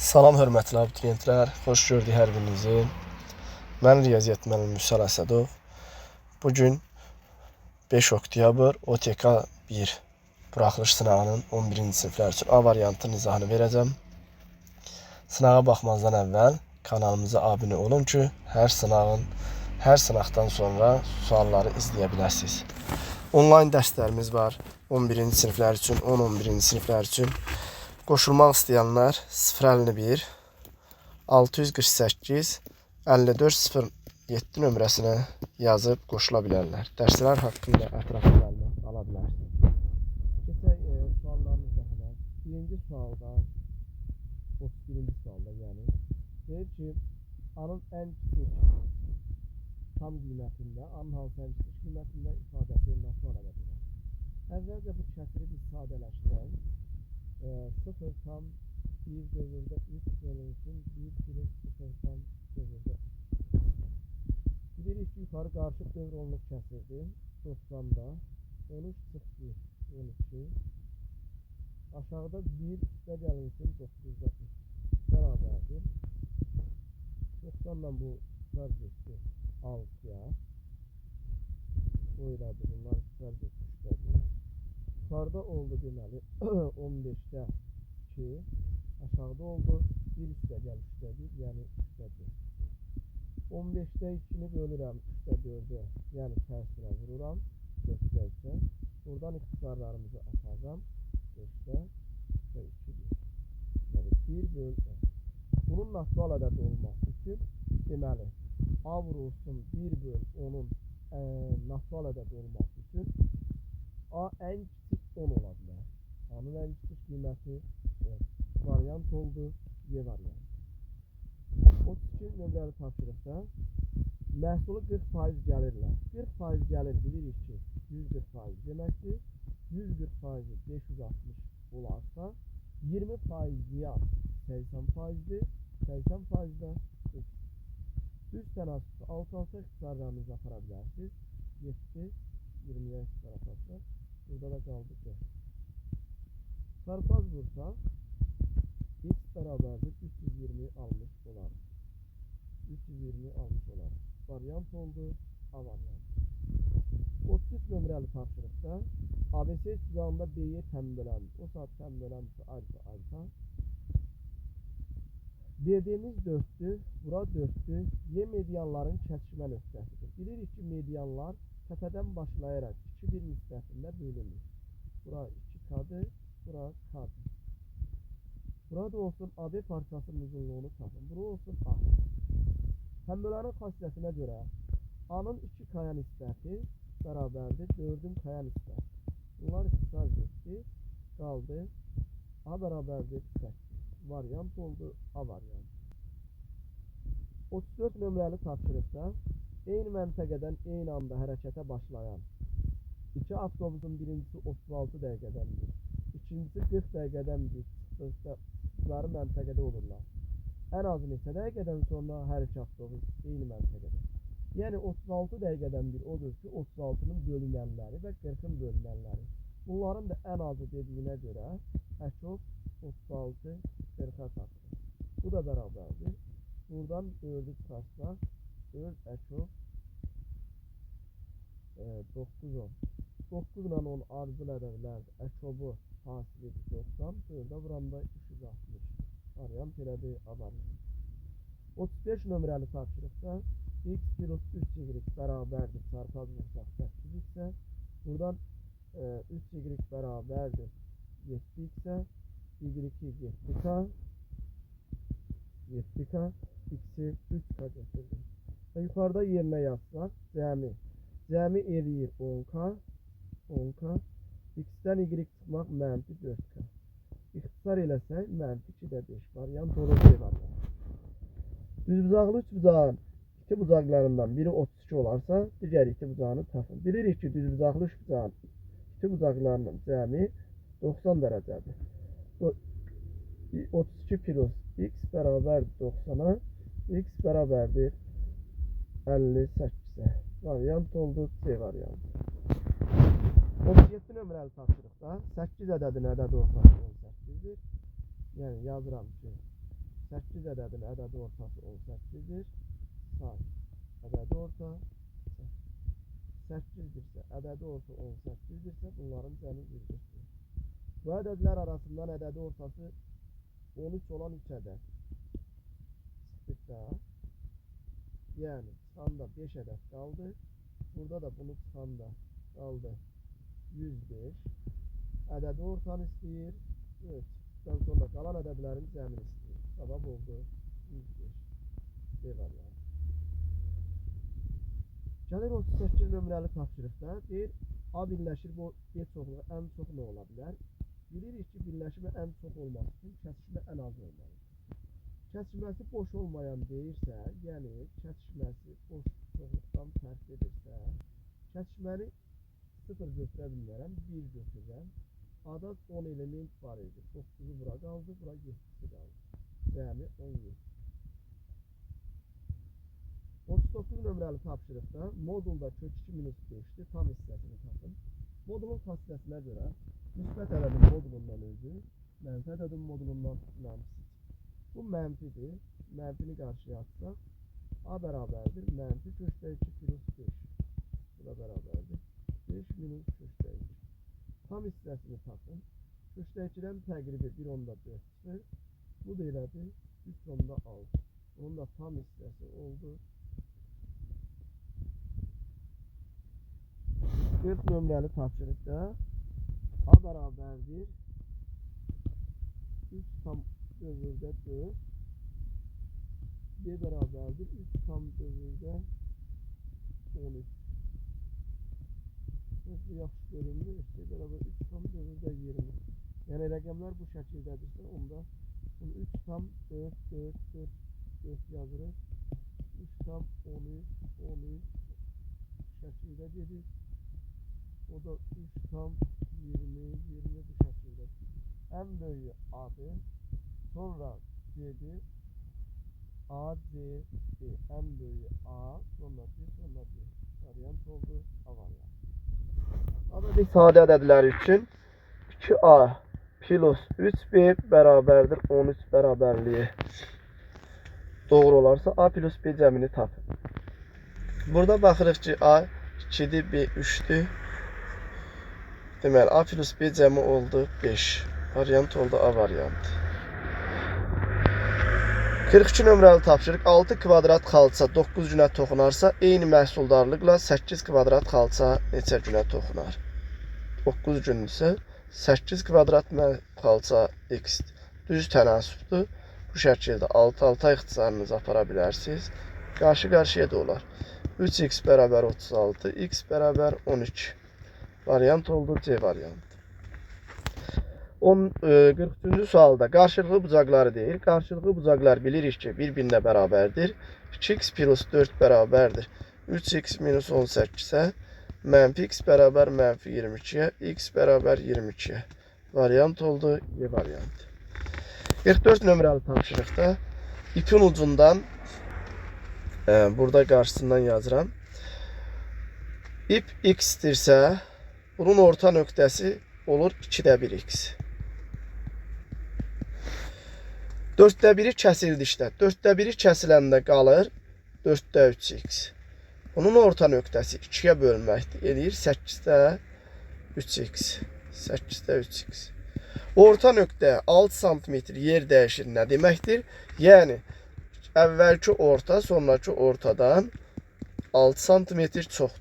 Salam hörmətli abituriyentlər, xoş gördük hər birinizi. Mən riyaziyyat müəllimi Vüsal Əsədov. Bugün 5 oktyabr OTK 1 buraxılış sınağının 11-ci siniflər üçün A variantının izahını verəcəm. Sınağa baxmazdan əvvəl kanalımıza abunə olun ki, hər sınaqdan sonra sualları izləyə biləsiniz. Onlayn dərslərimiz var 11-ci siniflər üçün, 10-11-ci siniflər üçün. Qoşulmaq istəyənlər 051 648 5407 nömrəsinə yazıb qoşula bilərlər. Dərslər haqqında ətraflı məlumat ala bilərsiniz. Keçək sualların izahına. Birinci sualda, 31-ci sualda deyir ki, anın ən kiçik tam qiymətində, anın hansı ən kiçik qiymətində ifadəsi nasıl ola bilər? Əvvəlcə bu kəsiri biz sadələşdirək. 0 tam 1 dövrdə 3 bölünsün 1 kilo 0 tam dövrdə 3. Bilirik ki, yuxarı qarışıq dövr olunub kəsirdir. 90'da 13 çıx 1 12. Aşağıda 1 üstə gəlinsin 9'da 3 bərabərdir. 90'dan bu çıxar getdi 6'ya. Oyladı bunlar çıxar getdi 3'dədir. Yukarıda oldu deməli 15'də 2, aşağıda oldu 1 üstə gəl 3'dədir, yəni 3'dədir. 15'də 2'ni bölürəm 3'də 4'ə, yəni tərsinə vururam 4'də isə. Buradan ixtisarlarımızı atacağım 5'də və 2'dir. Yəni 1 böl 10. Bunun natural ədəd olması üçün deməli A vurulsun 1 böl 10'un natural ədəd olması üçün A ən kiçik 10 ola bilər. A'nın ən kiçik qiyməti variant oldu, Y variantı. 32 nömrəli tapşırıqda məhsulu 40% gəlirlər. 40% gəlir bilirik ki, 140% deməkdir. 140%-i 560 olarsa, 20% ziyan 80%-dir. 80%-də düz tənasübü alt-alta ixtisarlarınızı apara bilərsiniz. 7, 20'ye ixtisar atarsa, burada da qaldı 4. Çarpaz vursaq, x bərabərdir 320 almış olar. 320 almış olar. Variant oldu, A variantı. 33 nömrəli tapşırıqda ABC istiqamında B'ye təmbələndir. O saat təmbələndirsə alfa. Dediğimiz 4'tür, bura 4'tür. Y medianların kəsişmə nöqtəsidir. Bilirik ki, medianlar təpədən başlayaraq 2-1 nisbətində bölünür. Bura 2K'dır, bura K'dır. Burada olsun AB parçasının uzunluğunu tapın. Bura olsun A. Təmbələrin xassəsinə görə A'nın 2K'ya nisbəti bərabərdir 4'ün K'ya nisbəti. Bunlar ixtisar getdi, qaldı. A bərabərdir 8. Variant oldu, A variantı. 34 nömrəli tapşırıqda eyni məntəqədən eyni anda hərəkətə başlayan 2 avtobusun birincisi 36 dəqiqədəndir, ikincisi 40 dəqiqədəndir çıxdıqları məntəqədə olurlar. Ən az neçə dəqiqədən sonra hər iki avtobus eyni məntəqədə. Yəni 36 dəqiqədən bir odur ki, 36'nın bölünənləri və 40'ın bölünənləri. Bunların da ən azı dediyinə görə əkov 36 40'a tapılır. Bu da bərabərdir. Buradan 4'ü çıxarsaq 4 əkov 9 10. 9 ilə 10 ardıcıl ədədlərdir. Əkovu hasilidir 90. 4'ə vuranda 360. Variant elədir, A variantı. 35 nömrəli tapşırıqda x plus 3y bərabərdir. Çarpaz vursaq 8 isə buradan 3y bərabərdir 7 isə y2 7k 7k x'i 3k götürdük. Və yuxarıda yerinə yazsaq cəmi eləyir 10k x'dən y çıxmaq mənfi 4k. İxtisar eləsək mənfi 2'də 5 variant olur C variantı. Düzbucaqlı üçbucağın iki bucaqlarından biri 32 olarsa, digər iki bucağını tapın. Bilirik ki, düzbucaqlı üçbucağın iki bucaqlarının cəmi 90 dərəcədir. 32 plus x bərabərdir 90'a, x bərabərdir 58'ə. Variant oldu, C variantı. 37 nömrəli tapşırıqda 8 ədədin ədədi ortası 18'dir. Yəni yazıram ki, 8 ədədin ədədi ortası 18-dir. Say. Ədədi orta 8-dirsə, ədədi orta 18-dirsə, bunların cəmi 1-dir. Bu ədədlər arasından ədədi ortası 13 olan 3 ədəd çıxdıqda, yəni çıxanda 5 ədəd qaldı. Burada da bunu çıxanda qaldı 105. Ədədi ortanı istəyir. Çıxdıqdan sonra qalan ədədlərin cəmini istəyir. Cavab oldu 105. D variantı. Gəlir 38 nömrəli tapşırıqda deyir, A birləşir, bu B çoxluğu ən çox nə ola bilər? Bilirik ki, birləşmə ən çox olması üçün kəsişmə ən az olmalıdır. Kəsişməsi boş olmayan deyirsə, yəni kəsişməsi boş çoxluqdan fərqlidirsə, kəsişməni 0 götürə bilmərəm, 1 götürürəm. Ada 10 element var idi. 9'u bura qaldı, bura 7'si qaldı. Cəmi 17. 39 nömrəli tapşırıqda modulda kök 2 minus 5'dir. Tam hissəsini tapın. Modulun xassəsinə görə müsbət ədədin modulundan özü, mənfi ədədin modulundan mənfisidir. Bu mənfidir. Mənfini qarşıya atsaq, A bərabərdir. Mənfi kökdə 2 plus 5. Bu da bərabərdir. 5 minus kökdə 2. Tam hissəsini tapın. Kökdə 2'dən təqribi 1/4'dür. Bu da elədir 3/6. Bunun da tam hissəsi oldu 40 nömrəli tapşırıqda A bərabərdir 3/4. B bərabərdir 3/13. Bu yaxşı görünmür. B bərabər 3/20. Yəni rəqəmlər bu şəkildədirsə, onda bunu 3/4 yazırıq. 3/13 şəkildə gedir. O da 3/20 bu şəkildə. Ən böyüyü A'dır. Sonra C'dir. A, C, D. Ən böyüyü A, sonra C, sonra D. Variant oldu. A variant. Adadik sadə ədədləri üçün 2A plus 3B bərabərdir 13 bərabərliyi. Doğru olarsa A plus B cəmini tapın. Burada baxırıq ki, A 2'dir, B 3'dür. Deməli, A plus B cəmi oldu 5. Variant oldu A variantı. 42 nömrəli tapşırıq 6 kvadrat xalça 9 günə toxunarsa, eyni məhsuldarlıqla 8 kvadrat xalça neçə günə toxunar? 9 gündürsə 8 kvadrat xalça x düz tənasübdür. Bu şəkildə 6-6 ixtisarınızı apara bilərsiniz. Qarşı-qarşıya da olar. 3x bərabər 36, x bərabər 12. Variant oldu C variantı. 43-cü sualda qarşılıqlı bucaqları deyir. Qarşılıqlı bucaqlar bilirik ki, bir-birinə bərabərdir. 2x plus 4 bərabərdir 3x minus 18-ə, mənfi x bərabər mənfi 22-yə, x bərabər 22-yə. Variant oldu E variantı. 44 nömrəli tapşırıqda ipin ucundan burada qarşısından yazıram. İp x-dirsə, bunun orta nöqtəsi olur 2/1x. 4/1'i kəsildikdə, 4/1'i kəsiləndə qalır 4/3x. Bunun orta nöqtəsi 2'yə bölməkdir. Eləyir 8/3x. 8/3x. Orta nöqtə 6 cm yer dəyişir nə deməkdir? Yəni, əvvəlki orta, sonraki ortadan 6 cm çoxdur.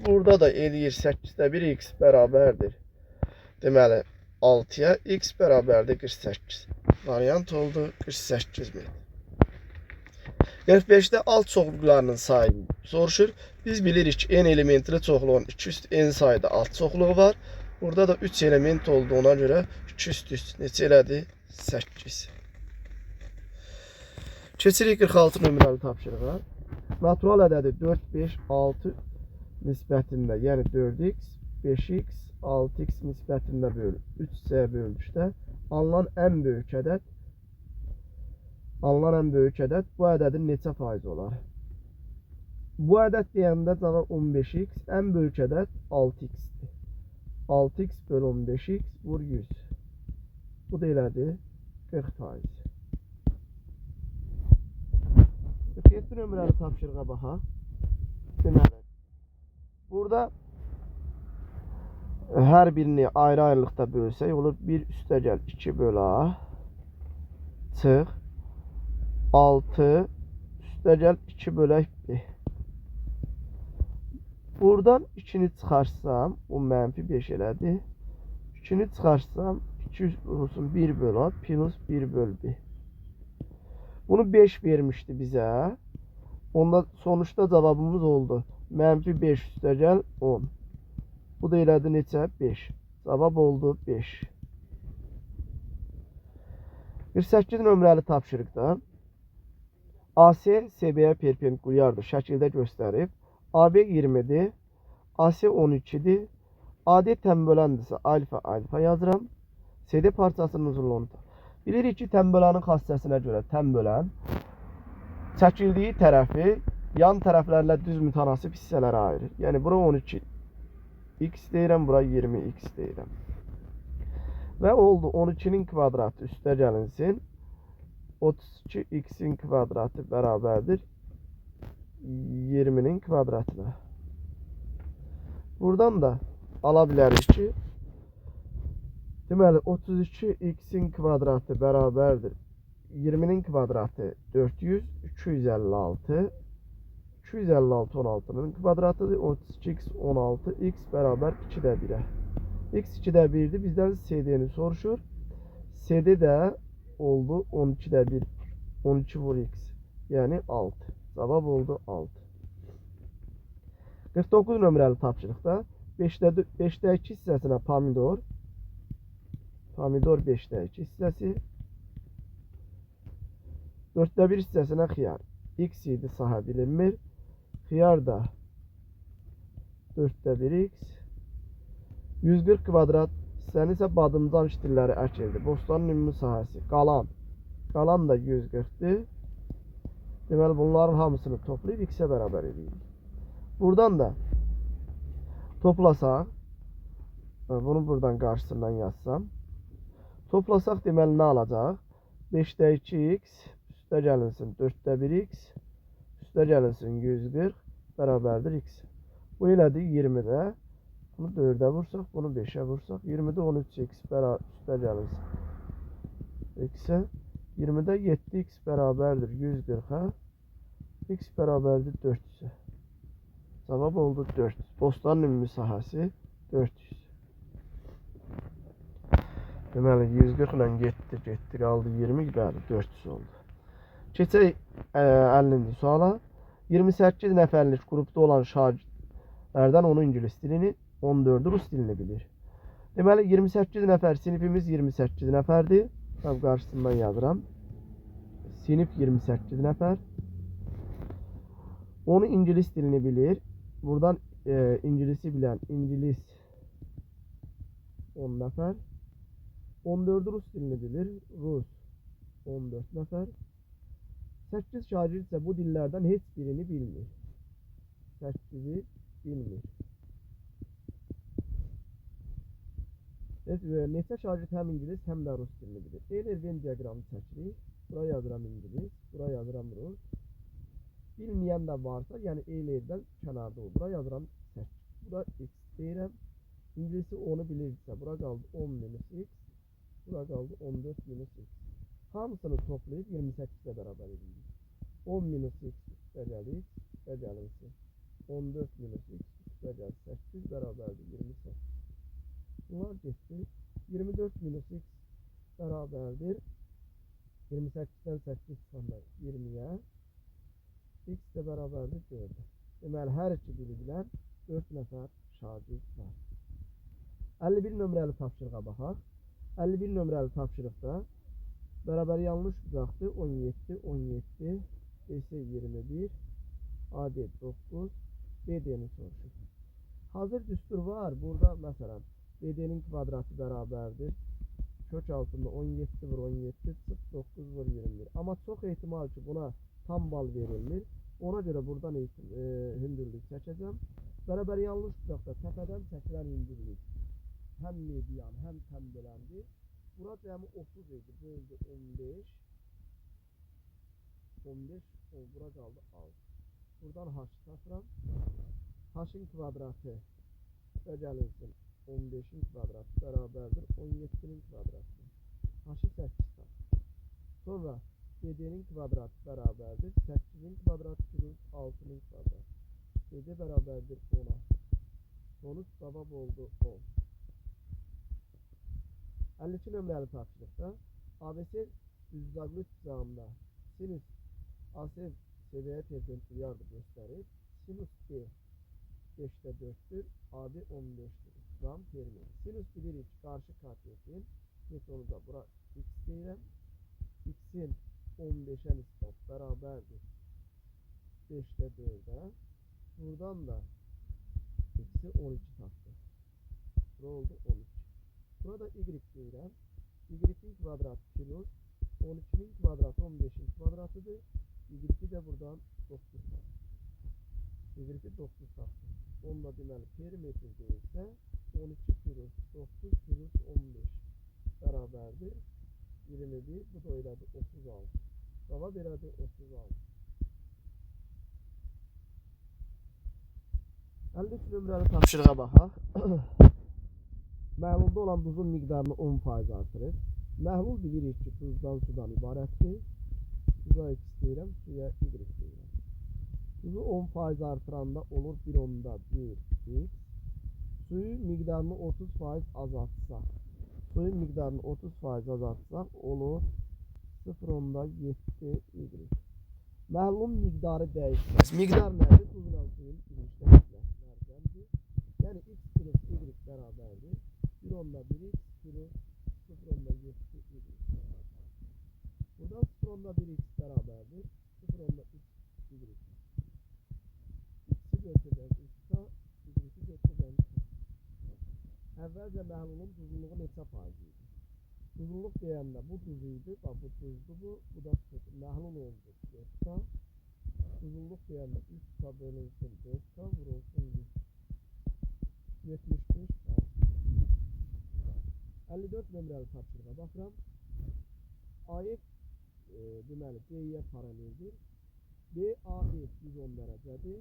Burada da eləyir 8/1x bərabərdir. Deməli, 6'ya x bərabərdir 48. Variant oldu 48 metr. 45'də alt çoxluqlarının sayını soruşur. Biz bilirik ki, n elementli çoxluğun 2 üstü n sayda alt çoxluğu var. Burada da 3 element olduğuna görə 2 üstü neçə elədi? 8. Keçirik 46 nömrəli tapşırığa. Natural ədədi 4, 5, 6 nisbətində, yəni 4x, 5x, 6x nisbətində bölünür. 3c bölünüşdə alınan ən böyük ədəd bu ədədin neçə faiz olar? Bu ədəd deyəndə cavab 15x, ən böyük ədəd 6x-dir. 6x bölü 15x vur 100. Bu da elədir 40%. 47 nömrəli tapşırığa baxaq. Deməli, burada hər birini ayrı-ayrılıqda bölsək olur 1 üstəgəl 2 bölə çıx 6 üstəgəl 2 bölək 1. Buradan 2'ni çıxarsam o -5 elədi. 2'ni çıxarsam 2 olsun 1 bölə plus 1 böl 1. Bunu 5 vermişdi bizə. Onda sonuçta cavabımız oldu. -5 üstəgəl 10. Bu da elədi neçə? 5. Cavab oldu 5. 48 nömrəli tapşırıqda AC CB-yə perpendikulyardır şəkildə göstərib. AB 20'dir. AC 12'dir. AD tənböləndirsə alfa alfa yazıram. CD parçasının uzunluğunu. Bilirik ki, tənbölənin xassəsinə görə tənbölən çəkildiyi tərəfi yan tərəflərlə düz mütənasib hissələrə ayırır. Yəni bura 12 x deyirəm, bura 20 x deyirəm. Və oldu 12'nin kvadratı üstə gəlinsin 32 x'in kvadratı bərabərdir 20'nin kvadratına. Buradan da ala bilərik ki, deməli 32 x'in kvadratı bərabərdir 20'nin kvadratı 400, 256. 256 16'nın kvadratıdır. 32x 16 x bərabər 2'də 1'ə. X 2'də 1'dir. Bizdən CD'ni soruşur. CD də oldu 12'də 1. 12 vur x. Yəni 6. Cavab oldu 6. 49 nömrəli tapşırıqda 5'də 2 hissəsinə pomidor. Pomidor 5'də 2 hissəsi. 4'də 1 hissəsinə xiyar. X idi sahə bilinmir. Xiyar da 4'də 1 x. 140 kvadrat hissəni isə badımcan ştilləri əkildi. Bostanın ümumi sahəsi. Qalan da 140'dır. Deməli bunların hamısını toplayıb x-ə bərabər edirik. Buradan da toplasaq, bunu buradan qarşısından yazsam, toplasaq deməli nə alacaq? 5'də 2x üstə gəlinsin 4'də 1x üstə gəlinsin 140 bərabərdir x. Bu elədi 20'də. Bunu 4'ə vursaq, bunu 5'ə vursaq 20'də 13x üstə gəlinsin x-ə. 20'də 7x bərabərdir 140'a. X bərabərdir 400'ə. Cavab oldu 400. Bostanın ümumi sahəsi 400. Deməli 140 ilə getdi, qaldı 20, bəli 400 oldu. Keçək 50-ci suala. 28 nəfərlik qrupda olan şagirdlərdən 10 ingilis dilini, 14'ü rus dilini bilir. Deməli 28 nəfər, sinifimiz 28 nəfərdir. Tam qarşısından yazıram. Sinif 28 nəfər. 10'u ingilis dilini bilir. Buradan ingilisi bilən ingilis 10 nəfər. 14'ü rus dilini bilir. Rus 14 nəfər. 8 şagird ise bu dillərdən heç birini bilmir. 8'i bilmir. Neçə şagird həm ingilis, həm də rus dilini bilir. Eyler Venn diaqramı çəkirik. Bura yazıram ingilis, bura yazıram rus. Bilməyən də varsa, yəni eylerdən kənarda olur. Bura yazıram 8. Bura x deyirəm. İngilisi 10'u bilirsə, bura qaldı 10 minus x. Bura qaldı 14 minus x. Hamısını toplayıb 28'ə bərabər edirik. 10 minus x üstə gəlir, üstə gəlinsin. 14 minus x üstə gəlir 8 bərabərdir 28. Bunlar getdi. 24 minus x bərabərdir 28'dən 8 çıxanda 20'yə. X də bərabərdir 4'ə. Deməli, hər iki dili bilən 4 nəfər şagird var. 51 nömrəli tapşırığa baxaq. 51 nömrəli tapşırıqda bərabər yanlış bucaqdır. 17, 17, BC 21, AD 9, BD'ni soruşur. Hazır düstur var. Burada məsələn BD'nin kvadratı bərabərdir. Kök altında 17 vur 17, çıx 9 vur 21. Amma çox ehtimal ki buna tam bal verilmir. Ona görə buradan hündürlük çəkəcəm. Bərabər yanlış bucaqda təpədən çəkilən hündürlük həm median, həm tənböləndir. Bura cəmi 30 idi, böldü 15. 15 o bura qaldı 6. Buradan h tapıram. H-in kvadratı və gəlinsin 15'in kvadratı bərabərdir 17'nin kvadratı. H-ı 8 tap. Sonra BD-nin kvadratı bərabərdir 8'in kvadratı plus 6'nın kvadratı. BD bərabərdir 10'a. Sonuç cavab oldu 10. 52 nömrəli tapşırıqda ABC düzbucaqlı üçbucağında sinüs AC seviyə tangent yardı göstərir. Sinüs B 5'te 4'tür. AB 15'tir. Üçbucağın perimetri. Sinüs bilirik qarşı katetin. Metonu da bura x deyirəm. X'in 15'e nisbət bərabərdir 5'te 4'e. Buradan da x'i 12 tapdı. Bura oldu 12. Burada y deyirəm. Y'in kvadratı plus 12'nin kvadratı 15'in kvadratıdır. Y'yi de buradan 9 tapdı. Y'yi 9 tapdı. Onunla deməli perimetr deyilsə 12 plus 9 plus 15 bərabərdir 21. Bu da elədi 36. Cavab elədi 36. 53 nömrəli tapşırığa baxaq. Məhlulda olan duzun miqdarını 10% artırır. Məhlul bilirik ki, tuzdan sudan ibarətdir. Tuza x deyirəm, suya y deyirəm. Tuzu 10% artıranda olur 1/1 x. Suyun miqdarını 30% azaltsaq. Suyun miqdarını 30% azaltsaq olur 0/7 y. Məhlulun miqdarı dəyişməz. Miqdar nədir? Tuzla suyun birlikdə birləşməsidir. Yəni x plus y bərabərdir 1/1 x plus 0/7 y. Buradan 0/1 x bərabərdir 0/3 y. X'i götürəcəm x'a, y'yi götürəcəm x'a. Əvvəlcə məhlulun duzluluğu neçə faiz idi? Duzluluq deyəndə bu duz idi, bax bu duzdur bu da su. Məhlul oldu 4K. Duzluluq deyəndə 3K bölünsün 4K vurulsun 100. 75 faiz. 54 nömrəli tapşırığa baxıram. AF deməli D-yə paraleldir. BAF 110 dərəcədir.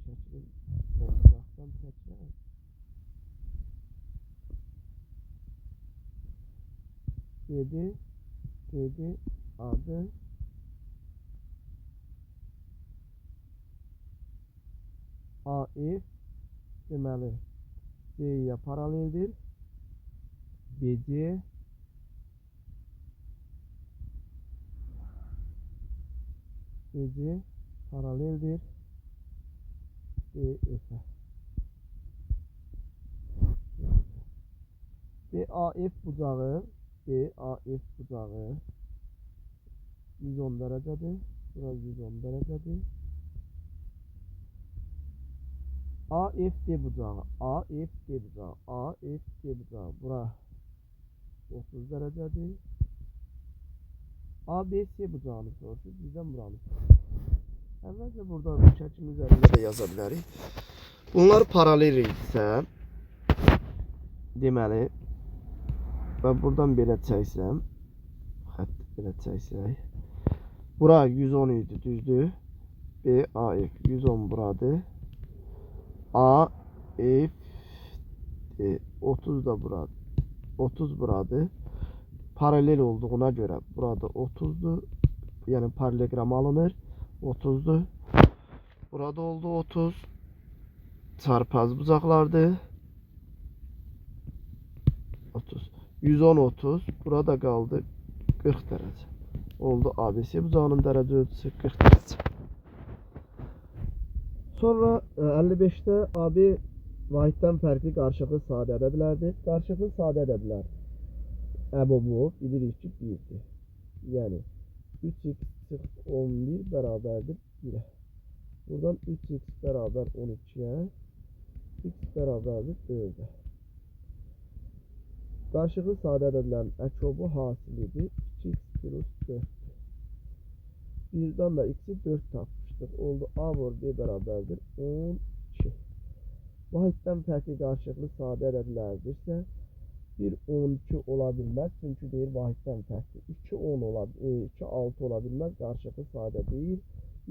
Şəklin uzaqdan çəkirəm. CD adı AF deməli D-yə paraleldir. BC paraleldir DF'e. BAF bucağı 110 dərəcədir. Bura 110 dərəcədir. AFD bucağı bura 30 dərəcədir. ABC bucağını soruşur. Bizdən buranı soruşur. Əvvəlcə burada bu şəklin üzərində də yaza bilərik. Bunlar paralel idisə deməli və buradan belə çəksəm xətt belə çəksək bura 110 idi düzdür. BAF 110 buradır. AF 30 da buradır. 30 buradır. Paralel olduğuna göre burada 30'dur. Yani paralelogram alınır. 30'dur. Burada oldu 30. Çarpaz bucaqlardır. 30. 110 30. Burada kaldı 40 derece. Oldu ABC bucağının derece ölçüsü 40 derece. Sonra 55'te AB vahiddən fərqli qarşılıqlı sadə ədədlərdir. Qarşılıqlı sadə ədədlər əbubu bilirik ki 1'dir. Yəni 3x çıx 11 bərabərdir 1'ə. Buradan 3x bərabər 12'yə, x bərabərdir 4'ə. Qarşılıqlı sadə ədədlərin əkobu hasilidir 2x plus 4'dür. Birdən də x'i 4 tapmışdıq. Oldu A vur B bərabərdir 12. Vahiddən fərqli qarşılıqlı sadə ədədlərdirsə 1 12 ola bilməz. Çünki deyir vahiddən fərqli. 2 10 ola 2 6 ola bilməz. Qarşılıqlı sadə deyil.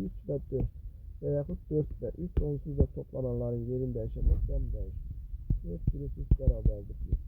3 və 4 və yaxud 4 və 3 onsuz da toplananların yerini dəyişəmək dən dəyişir. 4 plus 3 bərabərdir 1.